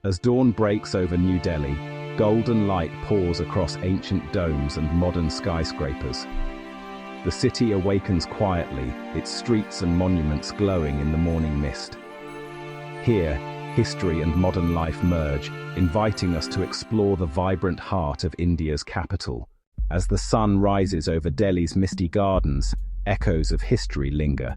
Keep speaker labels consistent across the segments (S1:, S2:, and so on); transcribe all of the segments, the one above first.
S1: As dawn breaks over New Delhi, golden light pours across ancient domes and modern skyscrapers. The city awakens quietly, its streets and monuments glowing in the morning mist. Here, history and modern life merge, inviting us to explore the vibrant heart of India's capital. As the sun rises over Delhi's misty gardens, echoes of history linger.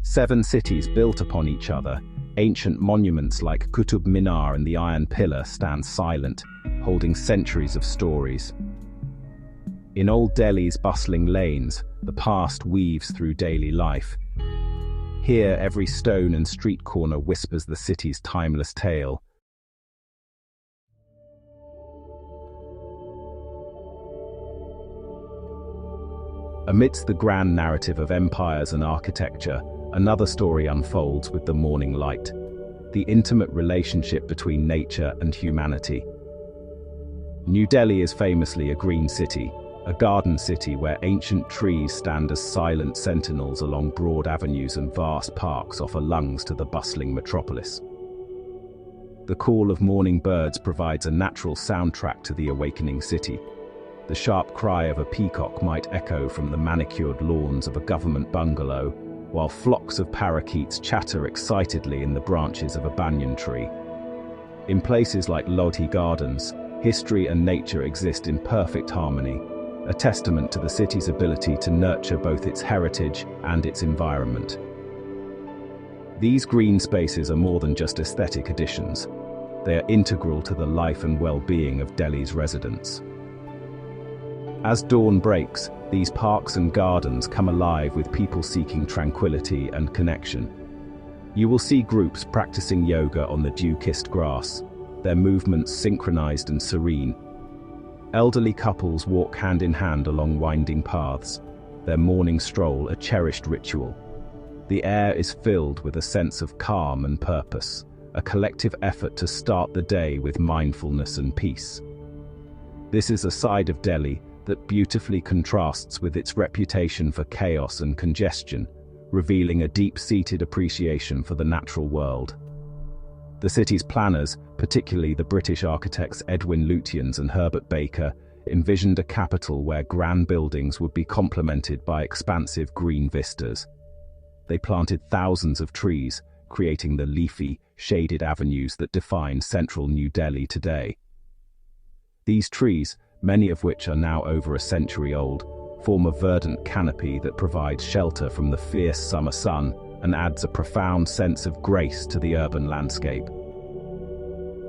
S1: 7 cities built upon each other, ancient monuments like Qutub Minar and the Iron Pillar stand silent, holding centuries of stories. In old Delhi's bustling lanes, the past weaves through daily life. Here, every stone and street corner whispers the city's timeless tale. Amidst the grand narrative of empires and architecture, another story unfolds with the morning light, the intimate relationship between nature and humanity. New Delhi is famously a green city, a garden city where ancient trees stand as silent sentinels along broad avenues and vast parks offer lungs to the bustling metropolis. The call of morning birds provides a natural soundtrack to the awakening city. The sharp cry of a peacock might echo from the manicured lawns of a government bungalow, while flocks of parakeets chatter excitedly in the branches of a banyan tree. In places like Lodhi Gardens, history and nature exist in perfect harmony, a testament to the city's ability to nurture both its heritage and its environment. These green spaces are more than just aesthetic additions. They are integral to the life and well-being of Delhi's residents. As dawn breaks, these parks and gardens come alive with people seeking tranquility and connection. You will see groups practicing yoga on the dew-kissed grass, their movements synchronized and serene. Elderly couples walk hand in hand along winding paths, their morning stroll a cherished ritual. The air is filled with a sense of calm and purpose, a collective effort to start the day with mindfulness and peace. This is a side of Delhi that beautifully contrasts with its reputation for chaos and congestion, revealing a deep-seated appreciation for the natural world. The city's planners, particularly the British architects Edwin Lutyens and Herbert Baker, envisioned a capital where grand buildings would be complemented by expansive green vistas. They planted thousands of trees, creating the leafy, shaded avenues that define central New Delhi today. These trees, many of which are now over a century old, form a verdant canopy that provides shelter from the fierce summer sun and adds a profound sense of grace to the urban landscape.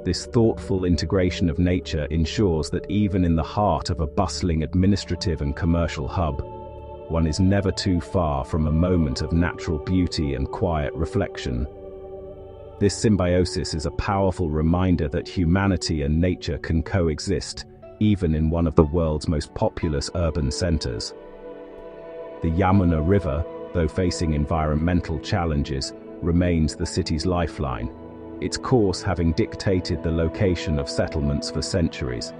S1: This thoughtful integration of nature ensures that even in the heart of a bustling administrative and commercial hub, one is never too far from a moment of natural beauty and quiet reflection. This symbiosis is a powerful reminder that humanity and nature can coexist, even in one of the world's most populous urban centers. The Yamuna River, though facing environmental challenges, remains the city's lifeline, its course having dictated the location of settlements for centuries.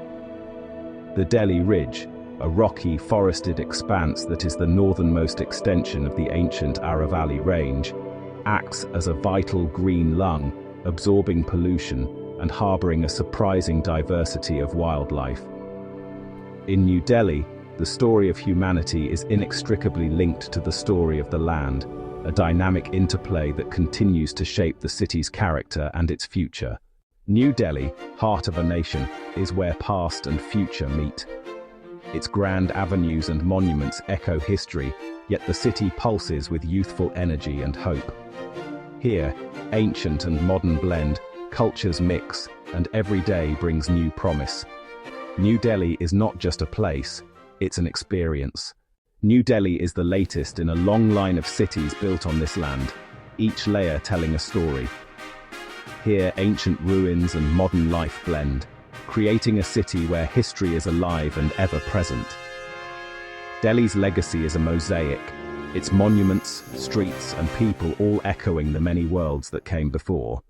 S1: The Delhi Ridge, a rocky, forested expanse that is the northernmost extension of the ancient Aravalli Range, acts as a vital green lung, absorbing pollution and harboring a surprising diversity of wildlife. In New Delhi, the story of humanity is inextricably linked to the story of the land, a dynamic interplay that continues to shape the city's character and its future. New Delhi, heart of a nation, is where past and future meet. Its grand avenues and monuments echo history, yet the city pulses with youthful energy and hope. Here, ancient and modern blend, cultures mix, and every day brings new promise. New Delhi is not just a place, it's an experience. New Delhi is the latest in a long line of cities built on this land, each layer telling a story. Here, ancient ruins and modern life blend, creating a city where history is alive and ever present. Delhi's legacy is a mosaic, its monuments, streets, and people all echoing the many worlds that came before.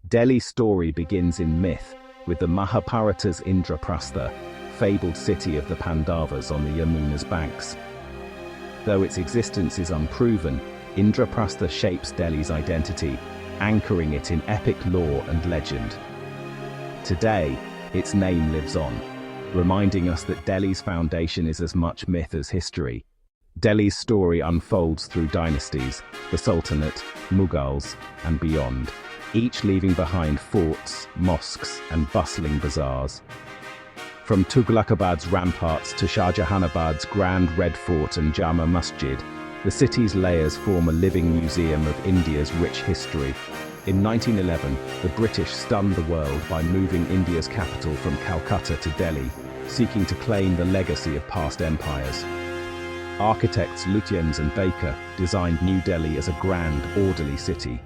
S1: Delhi's story begins in myth, with the Mahabharata's Indraprastha, fabled city of the Pandavas on the Yamuna's banks. Though its existence is unproven, Indraprastha shapes Delhi's identity, anchoring it in epic lore and legend. Today, its name lives on, reminding us that Delhi's foundation is as much myth as history. Delhi's story unfolds through dynasties, the Sultanate, Mughals, and beyond, each leaving behind forts, mosques, and bustling bazaars. From Tughlaqabad's ramparts to Shahjahanabad's Grand Red Fort and Jama Masjid, the city's layers form a living museum of India's rich history. In 1911, the British stunned the world by moving India's capital from Calcutta to Delhi, seeking to claim the legacy of past empires. Architects Lutyens and Baker designed New Delhi as a grand, orderly city,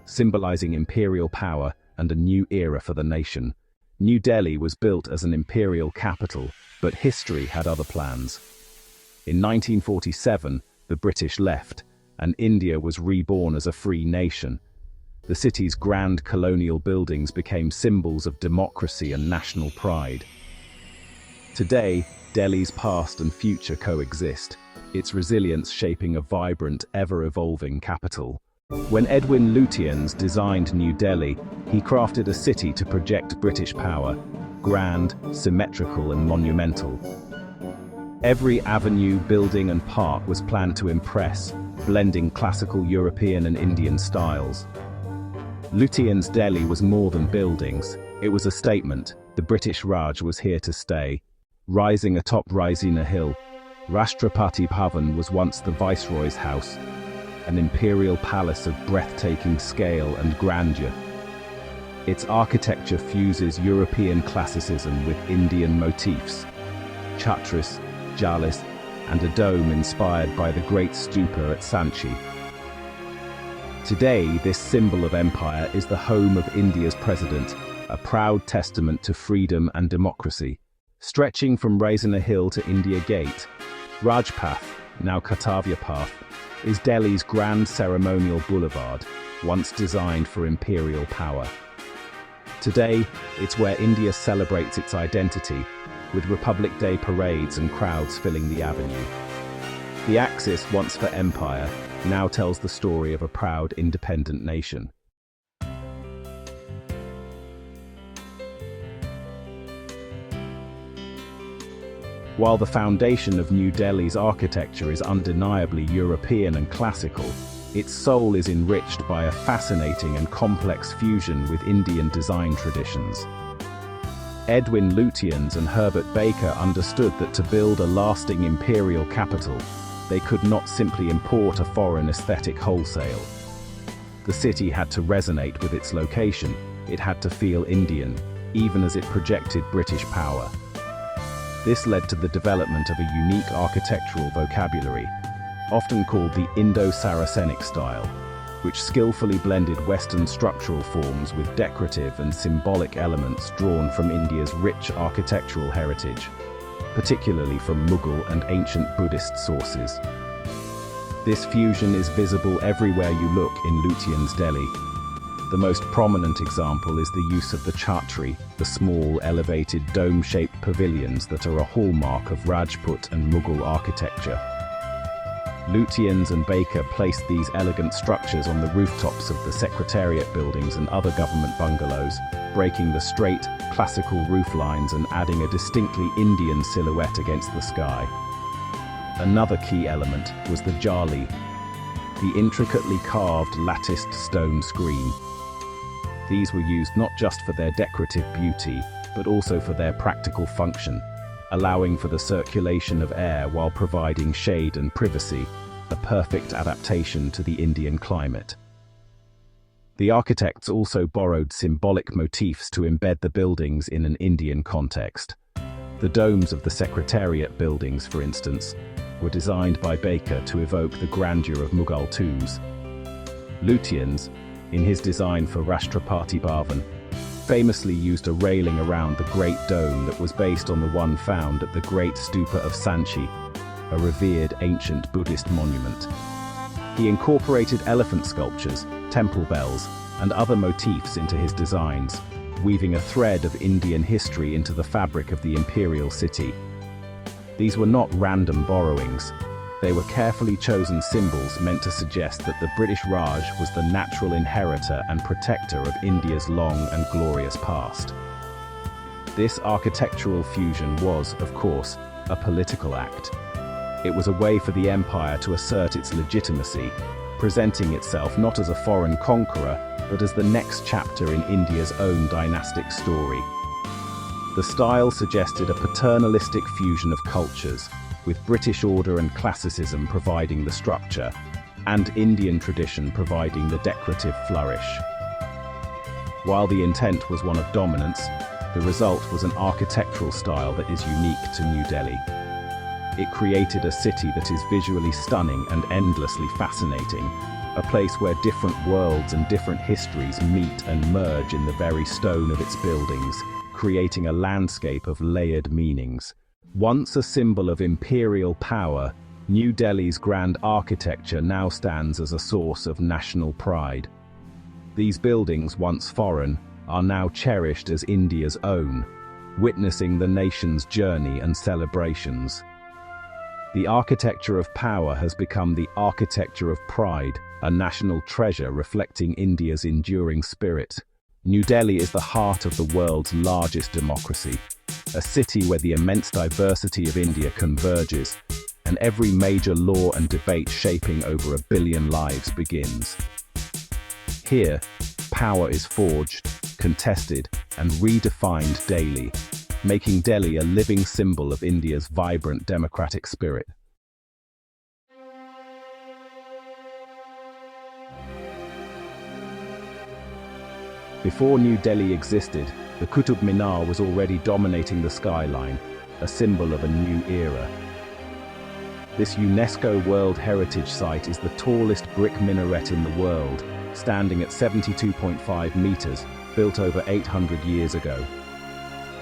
S1: symbolizing imperial power and a new era for the nation. New Delhi was built as an imperial capital, but history had other plans. In 1947, the British left, and India was reborn as a free nation. The city's grand colonial buildings became symbols of democracy and national pride. Today, Delhi's past and future coexist, its resilience shaping a vibrant, ever-evolving capital. When Edwin Lutyens designed New Delhi, he crafted a city to project British power, grand, symmetrical, and monumental. Every avenue, building, and park was planned to impress, blending classical European and Indian styles. Lutyens' Delhi was more than buildings. It was a statement. The British Raj was here to stay. Rising atop Raisina Hill, Rashtrapati Bhavan was once the Viceroy's house, an imperial palace of breathtaking scale and grandeur. Its architecture fuses European classicism with Indian motifs, chhatris, jalis, and a dome inspired by the great stupa at Sanchi. Today, this symbol of empire is the home of India's president, a proud testament to freedom and democracy. Stretching from Raisina Hill to India Gate, Rajpath, now Kartavya Path, is Delhi's grand ceremonial boulevard, once designed for imperial power. Today, it's where India celebrates its identity, with Republic Day parades and crowds filling the avenue. The axis, once for empire, now tells the story of a proud, independent nation. While the foundation of New Delhi's architecture is undeniably European and classical, its soul is enriched by a fascinating and complex fusion with Indian design traditions. Edwin Lutyens and Herbert Baker understood that to build a lasting imperial capital, they could not simply import a foreign aesthetic wholesale. The city had to resonate with its location. It had to feel Indian, even as it projected British power. This led to the development of a unique architectural vocabulary, often called the Indo-Saracenic style, which skillfully blended Western structural forms with decorative and symbolic elements drawn from India's rich architectural heritage, particularly from Mughal and ancient Buddhist sources. This fusion is visible everywhere you look in Lutyens' Delhi. The most prominent example is the use of the chhatri, the small, elevated, dome-shaped pavilions that are a hallmark of Rajput and Mughal architecture. Lutyens and Baker placed these elegant structures on the rooftops of the Secretariat buildings and other government bungalows, breaking the straight, classical roof lines and adding a distinctly Indian silhouette against the sky. Another key element was the jali, the intricately carved latticed stone screen. These were used not just for their decorative beauty, but also for their practical function, allowing for the circulation of air while providing shade and privacy, a perfect adaptation to the Indian climate. The architects also borrowed symbolic motifs to embed the buildings in an Indian context. The domes of the Secretariat buildings, for instance, were designed by Baker to evoke the grandeur of Mughal tombs. Lutyens, in his design for Rashtrapati Bhavan, famously used a railing around the Great Dome that was based on the one found at the Great Stupa of Sanchi, a revered ancient Buddhist monument. He incorporated elephant sculptures, temple bells, and other motifs into his designs, weaving a thread of Indian history into the fabric of the imperial city. These were not random borrowings. They were carefully chosen symbols meant to suggest that the British Raj was the natural inheritor and protector of India's long and glorious past. This architectural fusion was, of course, a political act. It was a way for the empire to assert its legitimacy, presenting itself not as a foreign conqueror, but as the next chapter in India's own dynastic story. The style suggested a paternalistic fusion of cultures, with British order and classicism providing the structure, and Indian tradition providing the decorative flourish. While the intent was one of dominance, the result was an architectural style that is unique to New Delhi. It created a city that is visually stunning and endlessly fascinating, a place where different worlds and different histories meet and merge in the very stone of its buildings, creating a landscape of layered meanings. Once a symbol of imperial power, New Delhi's grand architecture now stands as a source of national pride. These buildings, once foreign, are now cherished as India's own, witnessing the nation's journey and celebrations. The architecture of power has become the architecture of pride, a national treasure reflecting India's enduring spirit. New Delhi is the heart of the world's largest democracy, a city where the immense diversity of India converges, and every major law and debate shaping over 1 billion lives begins. Here, power is forged, contested, and redefined daily, making Delhi a living symbol of India's vibrant democratic spirit. Before New Delhi existed, the Qutub Minar was already dominating the skyline, a symbol of a new era. This UNESCO World Heritage Site is the tallest brick minaret in the world, standing at 72.5 meters, built over 800 years ago.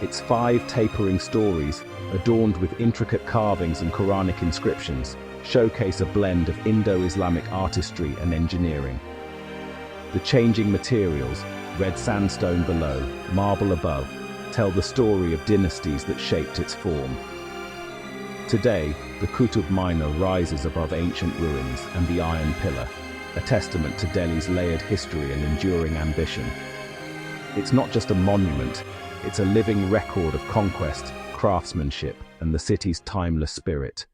S1: Its 5 tapering stories, adorned with intricate carvings and Quranic inscriptions, showcase a blend of Indo-Islamic artistry and engineering. The changing materials, red sandstone below, marble above, tell the story of dynasties that shaped its form. Today, the Qutub Minar rises above ancient ruins and the Iron Pillar, a testament to Delhi's layered history and enduring ambition. It's not just a monument, it's a living record of conquest, craftsmanship, and the city's timeless spirit.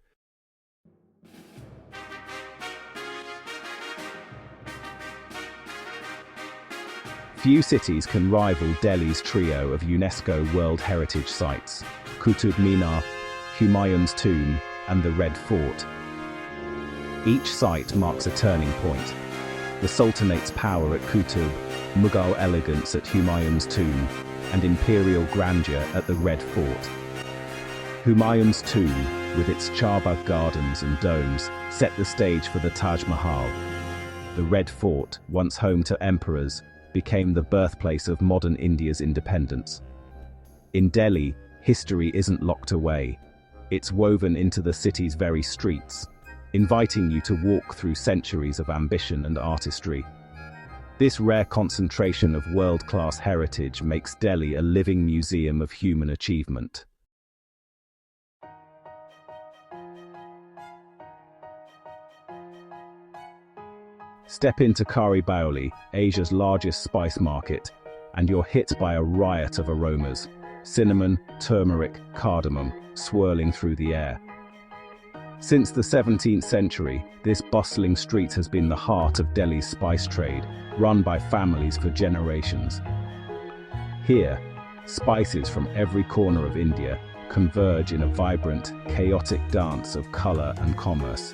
S1: Few cities can rival Delhi's trio of UNESCO World Heritage Sites: Qutub Minar, Humayun's Tomb, and the Red Fort. Each site marks a turning point. The Sultanate's power at Qutub, Mughal elegance at Humayun's Tomb, and imperial grandeur at the Red Fort. Humayun's Tomb, with its Charbagh gardens and domes, set the stage for the Taj Mahal. The Red Fort, once home to emperors, became the birthplace of modern India's independence. In Delhi, history isn't locked away. It's woven into the city's very streets, inviting you to walk through centuries of ambition and artistry. This rare concentration of world-class heritage makes Delhi a living museum of human achievement. Step into Kari Baoli, Asia's largest spice market, and you're hit by a riot of aromas: cinnamon, turmeric, cardamom, swirling through the air. Since the 17th century, this bustling street has been the heart of Delhi's spice trade, run by families for generations. Here, spices from every corner of India converge in a vibrant, chaotic dance of color and commerce.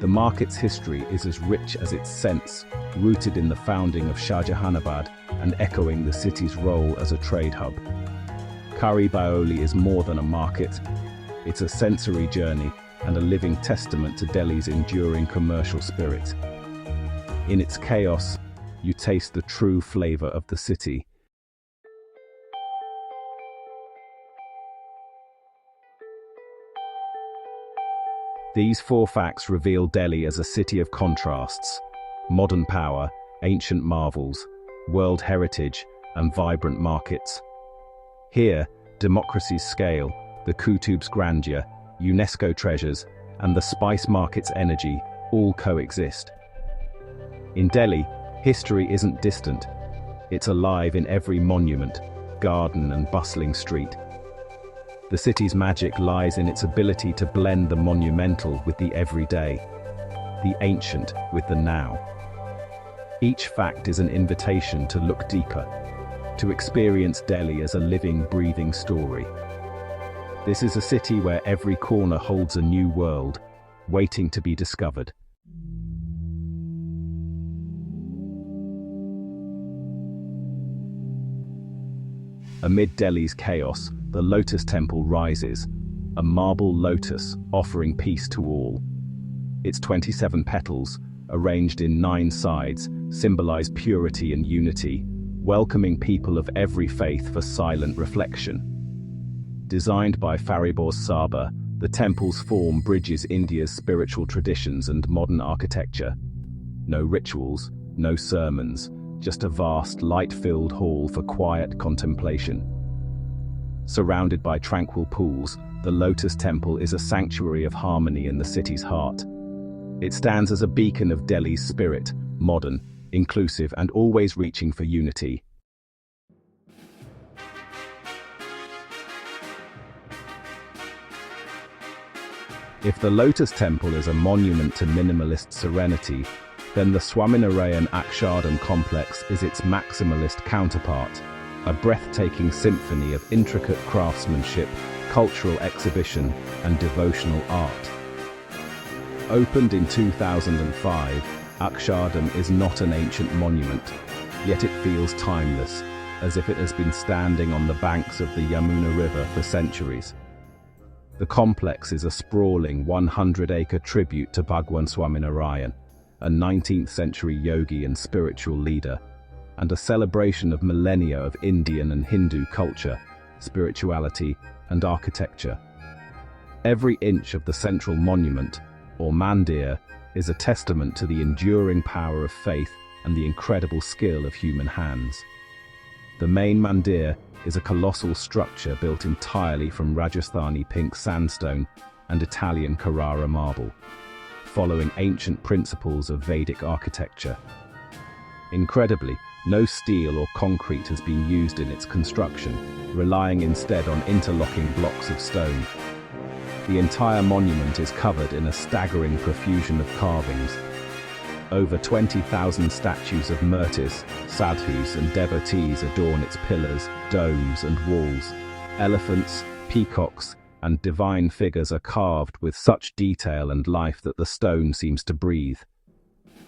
S1: The market's history is as rich as its scents, rooted in the founding of Shah Jahanabad and echoing the city's role as a trade hub. Kari Baoli is more than a market. It's a sensory journey and a living testament to Delhi's enduring commercial spirit. In its chaos, you taste the true flavor of the city. These 4 facts reveal Delhi as a city of contrasts: modern power, ancient marvels, world heritage, and vibrant markets. Here, democracy's scale, the Qutub's grandeur, UNESCO treasures, and the spice market's energy all coexist. In Delhi, history isn't distant. It's alive in every monument, garden, and bustling street. The city's magic lies in its ability to blend the monumental with the everyday, the ancient with the now. Each fact is an invitation to look deeper, to experience Delhi as a living, breathing story. This is a city where every corner holds a new world, waiting to be discovered. Amid Delhi's chaos, the Lotus Temple rises, a marble lotus offering peace to all. Its 27 petals, arranged in 9 sides, symbolize purity and unity, welcoming people of every faith for silent reflection. Designed by Fariborz Sabha, the temple's form bridges India's spiritual traditions and modern architecture. No rituals, no sermons, just a vast, light-filled hall for quiet contemplation. Surrounded by tranquil pools, the Lotus Temple is a sanctuary of harmony in the city's heart. It stands as a beacon of Delhi's spirit, modern, inclusive, and always reaching for unity. If the Lotus Temple is a monument to minimalist serenity, then the Swaminarayan Akshardham complex is its maximalist counterpart, a breathtaking symphony of intricate craftsmanship, cultural exhibition, and devotional art. Opened in 2005, Akshardham is not an ancient monument, yet it feels timeless, as if it has been standing on the banks of the Yamuna River for centuries. The complex is a sprawling 100-acre tribute to Bhagwan Swaminarayan, a 19th-century yogi and spiritual leader, and a celebration of millennia of Indian and Hindu culture, spirituality, and architecture. Every inch of the central monument, or mandir, is a testament to the enduring power of faith and the incredible skill of human hands. The main mandir is a colossal structure built entirely from Rajasthani pink sandstone and Italian Carrara marble, following ancient principles of Vedic architecture. Incredibly, no steel or concrete has been used in its construction, relying instead on interlocking blocks of stone. The entire monument is covered in a staggering profusion of carvings. Over 20,000 statues of murtis, sadhus, and devotees adorn its pillars, domes, and walls. Elephants, peacocks, and divine figures are carved with such detail and life that the stone seems to breathe.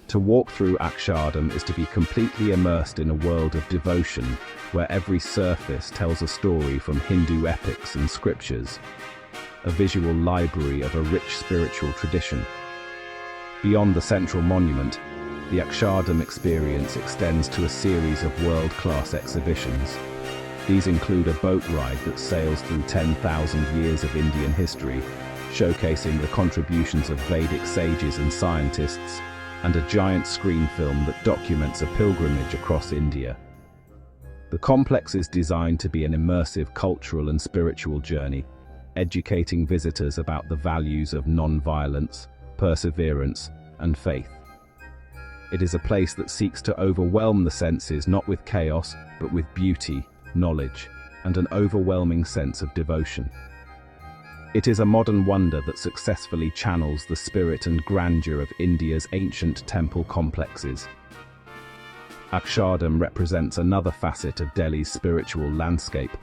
S1: To walk through Akshardham is to be completely immersed in a world of devotion, where every surface tells a story from Hindu epics and scriptures, a visual library of a rich spiritual tradition. Beyond the central monument, the Akshardham experience extends to a series of world-class exhibitions. These include a boat ride that sails through 10,000 years of Indian history, showcasing the contributions of Vedic sages and scientists, and a giant screen film that documents a pilgrimage across India. The complex is designed to be an immersive cultural and spiritual journey, educating visitors about the values of non-violence, perseverance, and faith. It is a place that seeks to overwhelm the senses not with chaos, but with beauty, knowledge, and an overwhelming sense of devotion. It is a modern wonder that successfully channels the spirit and grandeur of India's ancient temple complexes. Akshardham represents another facet of Delhi's spiritual landscape,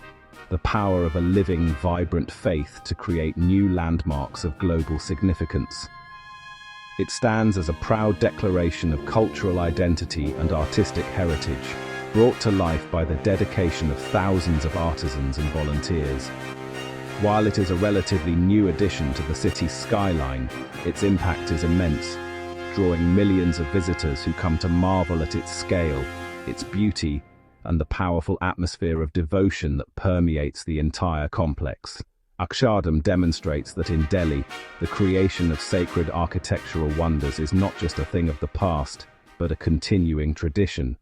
S1: the power of a living, vibrant faith to create new landmarks of global significance. It stands as a proud declaration of cultural identity and artistic heritage, brought to life by the dedication of thousands of artisans and volunteers. While it is a relatively new addition to the city's skyline, its impact is immense, drawing millions of visitors who come to marvel at its scale, its beauty, and the powerful atmosphere of devotion that permeates the entire complex. Akshardham demonstrates that in Delhi, the creation of sacred architectural wonders is not just a thing of the past, but a continuing tradition.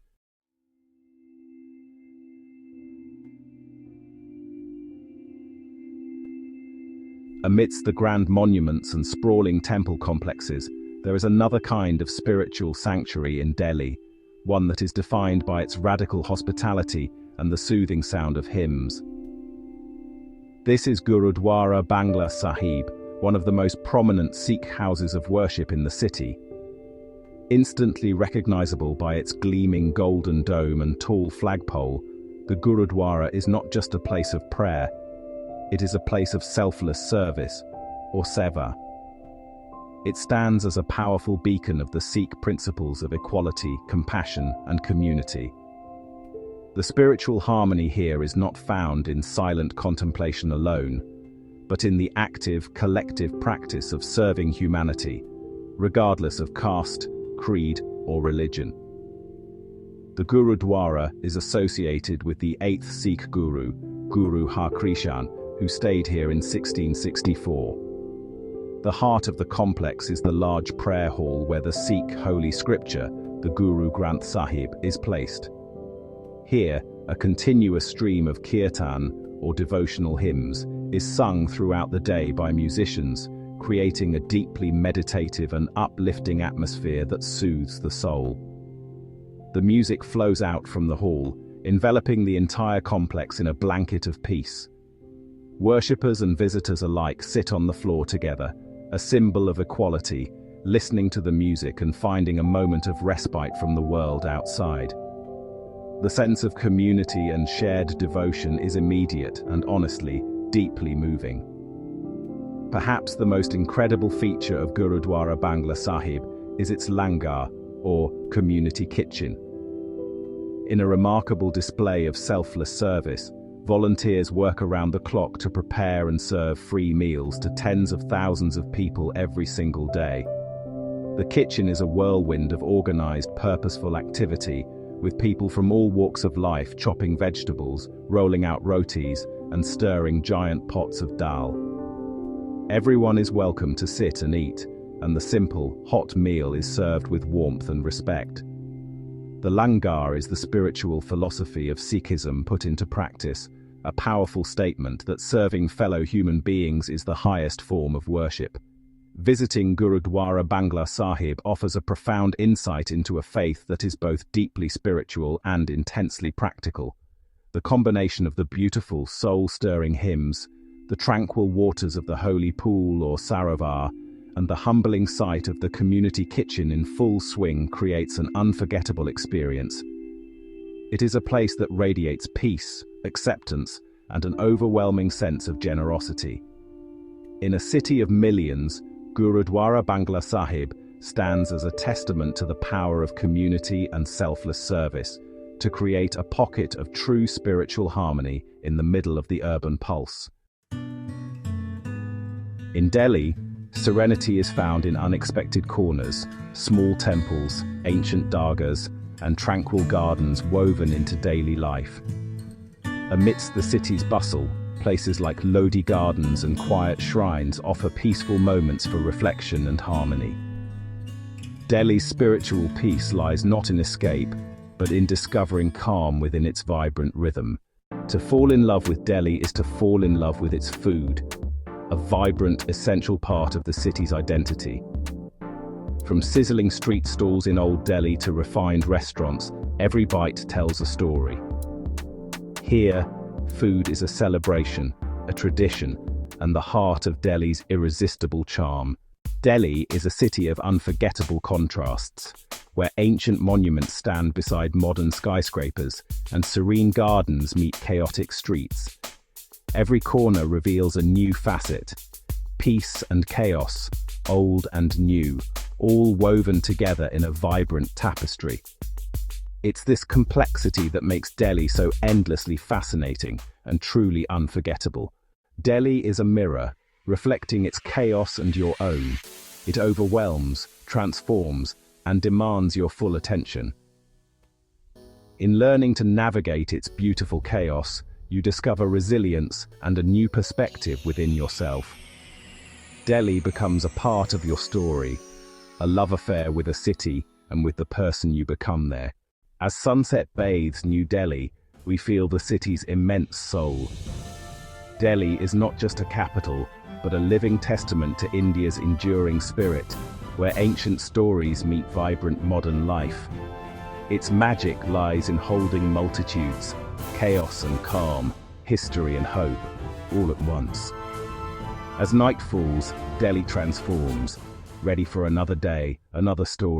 S1: Amidst the grand monuments and sprawling temple complexes, there is another kind of spiritual sanctuary in Delhi, one that is defined by its radical hospitality and the soothing sound of hymns. This is Gurudwara Bangla Sahib, one of the most prominent Sikh houses of worship in the city. Instantly recognizable by its gleaming golden dome and tall flagpole, the Gurudwara is not just a place of prayer, it is a place of selfless service, or seva. It stands as a powerful beacon of the Sikh principles of equality, compassion, and community. The spiritual harmony here is not found in silent contemplation alone, but in the active, collective practice of serving humanity, regardless of caste, creed, or religion. The Gurudwara is associated with the 8th Sikh Guru, Guru Har Krishan, who stayed here in 1664. The heart of the complex is the large prayer hall where the Sikh holy scripture, the Guru Granth Sahib, is placed. Here, a continuous stream of kirtan, or devotional hymns, is sung throughout the day by musicians, creating a deeply meditative and uplifting atmosphere that soothes the soul. The music flows out from the hall, enveloping the entire complex in a blanket of peace. Worshippers and visitors alike sit on the floor together, a symbol of equality, listening to the music and finding a moment of respite from the world outside. The sense of community and shared devotion is immediate and, honestly, deeply moving. Perhaps the most incredible feature of Gurudwara Bangla Sahib is its langar, or community kitchen. In a remarkable display of selfless service, volunteers work around the clock to prepare and serve free meals to tens of thousands of people every single day. The kitchen is a whirlwind of organized, purposeful activity, with people from all walks of life chopping vegetables, rolling out rotis, and stirring giant pots of dal. Everyone is welcome to sit and eat, and the simple, hot meal is served with warmth and respect. The langar is the spiritual philosophy of Sikhism put into practice, a powerful statement that serving fellow human beings is the highest form of worship. Visiting Gurudwara Bangla Sahib offers a profound insight into a faith that is both deeply spiritual and intensely practical. The combination of the beautiful, soul-stirring hymns, the tranquil waters of the holy pool or sarovar, and the humbling sight of the community kitchen in full swing creates an unforgettable experience. It is a place that radiates peace, acceptance, and an overwhelming sense of generosity. In a city of millions, Gurudwara Bangla Sahib stands as a testament to the power of community and selfless service, to create a pocket of true spiritual harmony in the middle of the urban pulse. In Delhi, serenity is found in unexpected corners, small temples, ancient dargahs, and tranquil gardens woven into daily life. Amidst the city's bustle, places like Lodi Gardens and quiet shrines offer peaceful moments for reflection and harmony. Delhi's spiritual peace lies not in escape, but in discovering calm within its vibrant rhythm. To fall in love with Delhi is to fall in love with its food, a vibrant, essential part of the city's identity. From sizzling street stalls in Old Delhi to refined restaurants, every bite tells a story. Here, food is a celebration, a tradition, and the heart of Delhi's irresistible charm. Delhi is a city of unforgettable contrasts, where ancient monuments stand beside modern skyscrapers and serene gardens meet chaotic streets. Every corner reveals a new facet. Peace and chaos, old and new, all woven together in a vibrant tapestry. It's this complexity that makes Delhi so endlessly fascinating and truly unforgettable. Delhi is a mirror, reflecting its chaos and your own. It overwhelms, transforms, and demands your full attention. In learning to navigate its beautiful chaos, you discover resilience and a new perspective within yourself. Delhi becomes a part of your story, a love affair with a city and with the person you become there. As sunset bathes New Delhi, we feel the city's immense soul. Delhi is not just a capital, but a living testament to India's enduring spirit, where ancient stories meet vibrant modern life. Its magic lies in holding multitudes, chaos and calm, history and hope, all at once. As night falls, Delhi transforms, ready for another day, another story.